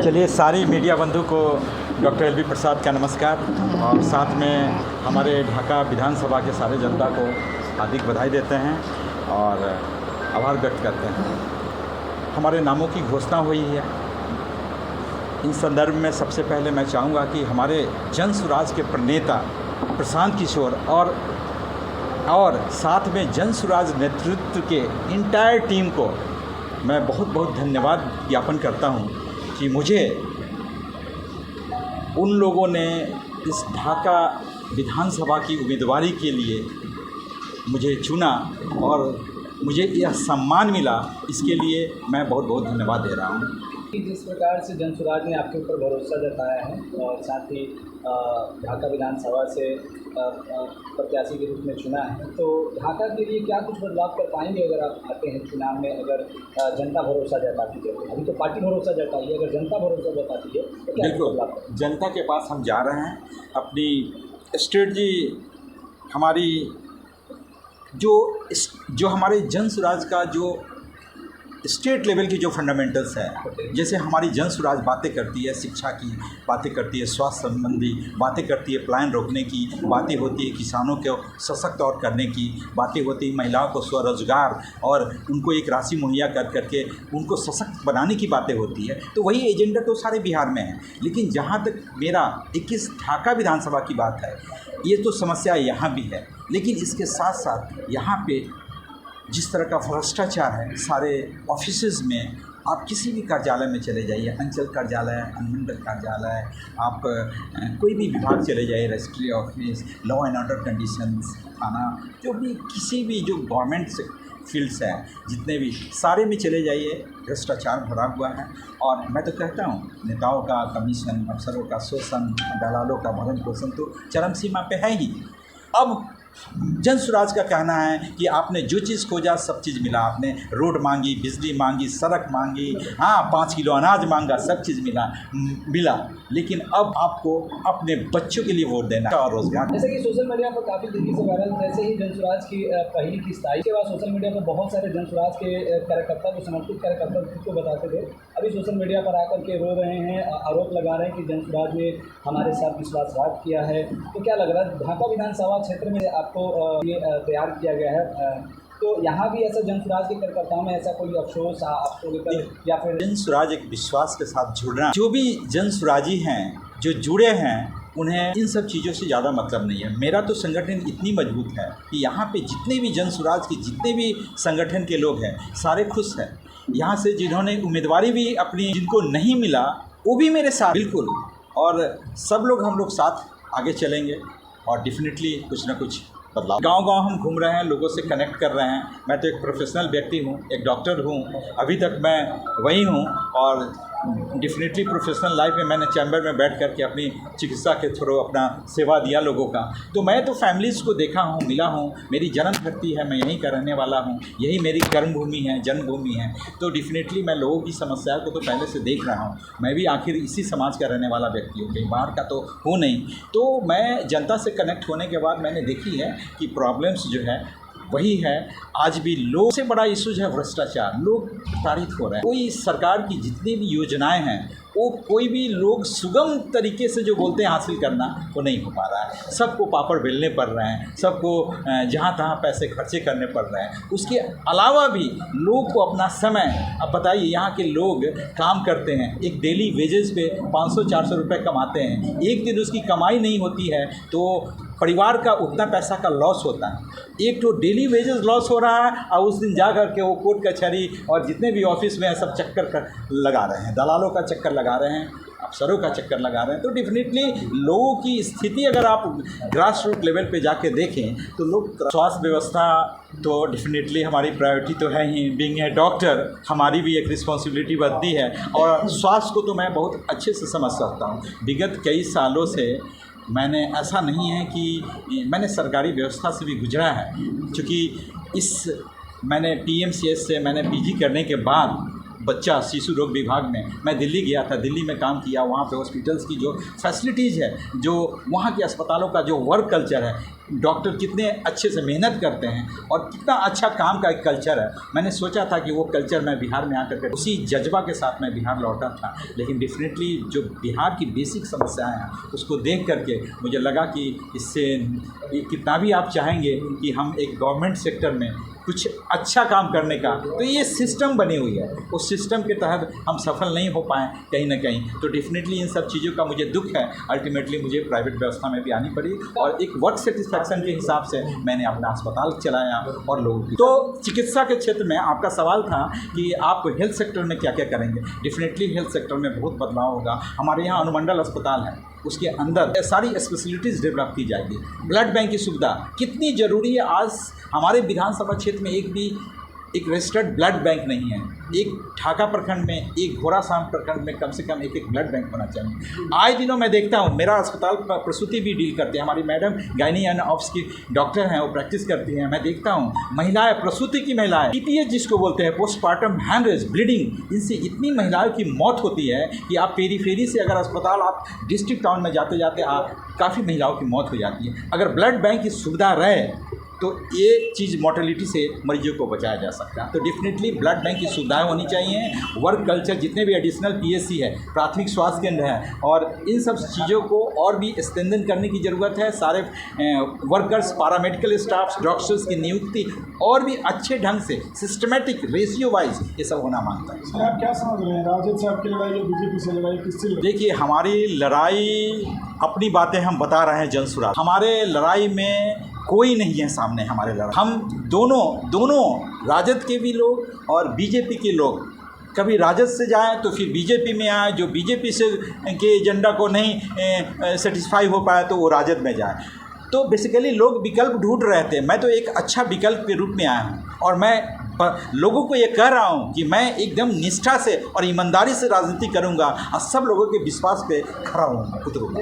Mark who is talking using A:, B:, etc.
A: चलिए सारी मीडिया बंधु को डॉक्टर एल बी प्रसाद का नमस्कार और साथ में हमारे ढाका विधानसभा के सारे जनता को हार्दिक बधाई देते हैं और आभार व्यक्त करते हैं। हमारे नामों की घोषणा हुई है। इन संदर्भ में सबसे पहले मैं चाहूँगा कि हमारे जन सुराज के प्रणेता प्रशांत किशोर और साथ में जन सुराज नेतृत्व के इंटायर टीम को मैं बहुत बहुत धन्यवाद ज्ञापन करता हूँ कि मुझे उन लोगों ने इस ढाका विधानसभा की उम्मीदवारी के लिए मुझे चुना और मुझे यह सम्मान मिला। इसके लिए मैं बहुत बहुत धन्यवाद दे रहा हूँ।
B: जिस प्रकार से जन सुराज ने आपके ऊपर भरोसा जताया है और साथ ही ढाका विधानसभा से प्रत्याशी के रूप में चुना है, तो ढाका के लिए क्या कुछ बदलाव कर पाएंगे अगर आप आते हैं चुनाव में? अगर जनता भरोसा जताती है, अभी तो पार्टी भरोसा जताई है, अगर जनता भरोसा जताती है तो क्या
A: बिल्कुल जनता के पास हम जा रहे हैं। अपनी स्ट्रेटजी हमारी जो हमारे जन सुराज का जो स्टेट लेवल की जो फंडामेंटल्स है, जैसे हमारी जन सुराज बातें करती है शिक्षा की, बातें करती है स्वास्थ्य संबंधी, बातें करती है पलायन रोकने की, बातें होती है किसानों को सशक्त और करने की, बातें होती है महिलाओं को स्वरोजगार और उनको एक राशि मुहैया कर करके उनको सशक्त बनाने की बातें होती है। तो वही एजेंडा तो सारे बिहार में है। लेकिन जहाँ तक मेरा 21 ढाका विधानसभा की बात है, ये तो समस्या यहाँ भी है, लेकिन इसके साथ साथ यहाँ पे जिस तरह का भ्रष्टाचार है सारे ऑफिसेज में, आप किसी भी कार्यालय में चले जाइए, अंचल कार्यालय, अनुमंडल कार्यालय, आप कोई भी विभाग चले जाइए, registry office, law and order conditions, थाना, जो भी किसी भी जो गवर्नमेंट फील्ड्स हैं जितने भी सारे में चले जाइए, भ्रष्टाचार भरा हुआ है। और मैं तो कहता हूँ नेताओं का कमीशन, अफसरों का शोषण, दलालों का भरण पोषण तो चरम सीमा पे है ही। अब जन सुराज का कहना है कि आपने जो चीज़ खोजा सब चीज़ मिला। आपने रोड मांगी, बिजली मांगी, सड़क मांगी, हाँ 5 किलो अनाज मांगा, सब चीज़ मिला। लेकिन अब आपको अपने बच्चों के लिए वोट देना और रोजगार।
B: जैसे कि सोशल मीडिया पर काफ़ी तेजी से वायरल, जैसे ही जन सुराज की पहली किस्त आई के बाद सोशल मीडिया पर बहुत सारे जन सुराज के कार्यकर्ता, जो समर्पित कार्यकर्ता खुद को बताते थे, अभी सोशल मीडिया पर आकर के रो रहे हैं, आरोप लगा रहे हैं कि जन सुराज ने हमारे साथ विश्वासघात किया है। तो क्या लग रहा है ढाका विधानसभा क्षेत्र में आपको ये तैयार किया गया है, तो यहाँ भी ऐसा जन सुराज के कार्यकर्ताओं में ऐसा कोई अफसोस आपको लेकर, या फिर जन
A: सुराज एक विश्वास के साथ जुड़ना? जो भी जन सुराजी हैं जो जुड़े हैं उन्हें इन सब चीज़ों से ज़्यादा मतलब नहीं है। मेरा तो संगठन इतनी मजबूत है कि यहाँ पे जितने भी जन सुराज के जितने भी संगठन के लोग हैं सारे खुश हैं। यहाँ से जिन्होंने उम्मीदवारी भी अपनी जिनको नहीं मिला वो भी मेरे साथ बिल्कुल, और सब लोग हम लोग साथ आगे चलेंगे और डेफिनेटली कुछ ना कुछ बदलाव। गांव-गांव हम घूम रहे हैं, लोगों से कनेक्ट कर रहे हैं। मैं तो एक प्रोफेशनल व्यक्ति हूं, एक डॉक्टर हूं, अभी तक मैं वही हूं और डेफिनेटली प्रोफेशनल लाइफ में मैंने चैम्बर में बैठ करके अपनी चिकित्सा के थ्रू अपना सेवा दिया लोगों का। तो मैं तो फैमिलीज़ को देखा हूँ, मिला हूँ, मेरी जन्म धरती है, मैं यहीं का रहने वाला हूँ, यही मेरी कर्मभूमि है, जन्मभूमि है। तो डेफिनेटली मैं लोगों की समस्याओं को तो पहले से देख रहा हूँ। मैं भी आखिर इसी समाज का रहने वाला व्यक्ति हूँ, कहीं बाहर का तो हूँ नहीं। तो मैं जनता से कनेक्ट होने के बाद मैंने देखी है कि प्रॉब्लम्स जो है वही है। आज भी लोग से बड़ा इशूज है भ्रष्टाचार। लोग प्रताड़ित हो रहे हैं। कोई सरकार की जितनी भी योजनाएं हैं वो कोई भी लोग सुगम तरीके से जो बोलते हैं हासिल करना वो नहीं हो पा रहा है। सबको पापड़ बेलने पड़ रहे हैं, सबको जहाँ तहाँ पैसे खर्चे करने पड़ रहे हैं। उसके अलावा भी लोग को अपना समय, अब बताइए यहाँ के लोग काम करते हैं, एक डेली वेजेस पे 500-400 रुपये कमाते हैं, एक दिन उसकी कमाई नहीं होती है तो परिवार का उतना पैसा का लॉस होता है। एक तो डेली वेजेस लॉस हो रहा है और उस दिन जा कर के वो कोर्ट कचहरी और जितने भी ऑफिस में सब चक्कर लगा रहे हैं, दलालों का चक्कर लगा रहे हैं, अफसरों का चक्कर लगा रहे हैं। तो डेफिनेटली लोगों की स्थिति अगर आप ग्रास रूट लेवल पे जाके देखें तो लोग स्वास्थ्य व्यवस्था तो डेफिनेटली हमारी प्रायोरिटी तो है ही। बीइंग ए डॉक्टर हमारी भी एक रिस्पॉन्सिबिलिटी बनती है और स्वास्थ्य को तो मैं बहुत अच्छे से समझ सकता हूँ। विगत कई सालों से मैंने ऐसा नहीं है कि मैंने सरकारी व्यवस्था से भी गुजरा है, क्योंकि मैंने पीएमसीएच से मैंने पीजी करने के बाद बच्चा शिशु रोग विभाग में मैं दिल्ली गया था, दिल्ली में काम किया। वहाँ पे हॉस्पिटल्स की जो फैसिलिटीज़ है, जो वहाँ के अस्पतालों का जो वर्क कल्चर है, डॉक्टर कितने अच्छे से मेहनत करते हैं और कितना अच्छा काम का एक कल्चर है। मैंने सोचा था कि वो कल्चर मैं बिहार में आकर के उसी जज्बा के साथ मैं बिहार लौटा था, लेकिन डेफिनेटली जो बिहार की बेसिक समस्याएं हैं उसको देख करके मुझे लगा कि इससे कितना भी आप चाहेंगे कि हम एक गवर्नमेंट सेक्टर में कुछ अच्छा काम करने का, तो ये सिस्टम बनी हुई है, उस सिस्टम के तहत हम सफल नहीं हो पाए कहीं ना कहीं। तो डेफिनेटली इन सब चीज़ों का मुझे दुख है। अल्टीमेटली मुझे प्राइवेट व्यवस्था में भी आनी पड़ी और एक वर्क सेटिस्फैक्शन के हिसाब से मैंने अपना अस्पताल चलाया और लोगों की। तो चिकित्सा के क्षेत्र में आपका सवाल था कि आप हेल्थ सेक्टर में क्या क्या करेंगे। डेफिनेटली हेल्थ सेक्टर में बहुत बदलाव होगा। हमारे यहाँ अनुमंडल अस्पताल है, उसके अंदर सारी स्पेशलिटीज़ डेवलप की जाएगी। ब्लड बैंक की सुविधा कितनी ज़रूरी है। आज हमारे विधानसभा क्षेत्र में एक भी एक रजिस्टर्ड ब्लड बैंक नहीं है। एक ढाका प्रखंड में, एक घोड़ासाम प्रखंड में कम से कम एक ब्लड बैंक होना चाहिए। आए दिनों मैं देखता हूँ, मेरा अस्पताल प्रसूति भी डील करते हैं, हमारी मैडम गायनी एंड ऑप्स की डॉक्टर हैं, वो प्रैक्टिस करती हैं। मैं देखता हूँ महिलाएं, प्रसूति की महिलाएं, PPH जिसको बोलते हैं, पोस्टमार्टम हैमरेज, ब्लीडिंग, इनसे इतनी महिलाओं की मौत होती है कि आप पेरीफेरी से अगर अस्पताल आप डिस्ट्रिक्ट टाउन में जाते जाते काफ़ी महिलाओं की मौत हो जाती है। अगर ब्लड बैंक की सुविधा रहे तो ये चीज़ मोर्टेलिटी से मरीजों को बचाया जा सकता है। तो डेफिनेटली ब्लड बैंक की सुविधाएं होनी चाहिए। वर्क कल्चर, जितने भी एडिशनल PSC है, प्राथमिक स्वास्थ्य केंद्र है, और इन सब चीज़ों को और भी स्ट्रेंथन करने की ज़रूरत है। सारे वर्कर्स, पैरामेडिकल स्टाफ, डॉक्टर्स की नियुक्ति और भी अच्छे ढंग से सिस्टमेटिक रेशियो वाइज ये सब होना मांगता है।
C: आप क्या समझ रहे हैं, राजद से आपकी लड़ाई या बीजेपी से लड़ाई, किससे लड़ाई?
A: देखिए, हमारी लड़ाई, अपनी बातें हम बता रहे हैं जनसुराज। हमारे लड़ाई में कोई नहीं है सामने हमारे लड़ाई। हम दोनों राजद के भी लोग और बीजेपी के लोग कभी राजद से जाएं तो फिर बीजेपी में आए, जो बीजेपी से के एजेंडा को नहीं सेटिस्फाई हो पाए तो वो राजद में जाए। तो बेसिकली लोग विकल्प ढूंढ रहे थे। मैं तो एक अच्छा विकल्प के रूप में आया हूँ और मैं लोगों को ये कह रहा हूँ कि मैं एकदम निष्ठा से और ईमानदारी से राजनीति करूँगा और सब लोगों के विश्वास पे खड़ा हूँ, उतरूँगा।